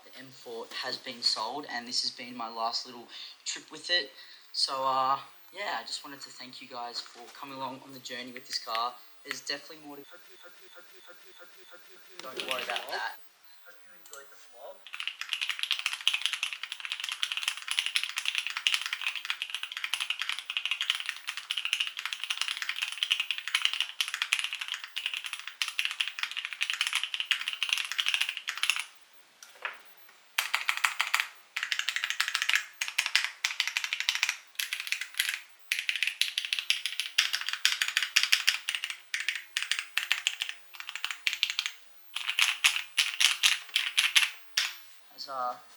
but the M4 has been sold, and this has been my last little trip with it. So yeah, I just wanted to thank you guys for coming along on the journey with this car. There's definitely more to... Don't worry about that. Hope you enjoyed the vlog. As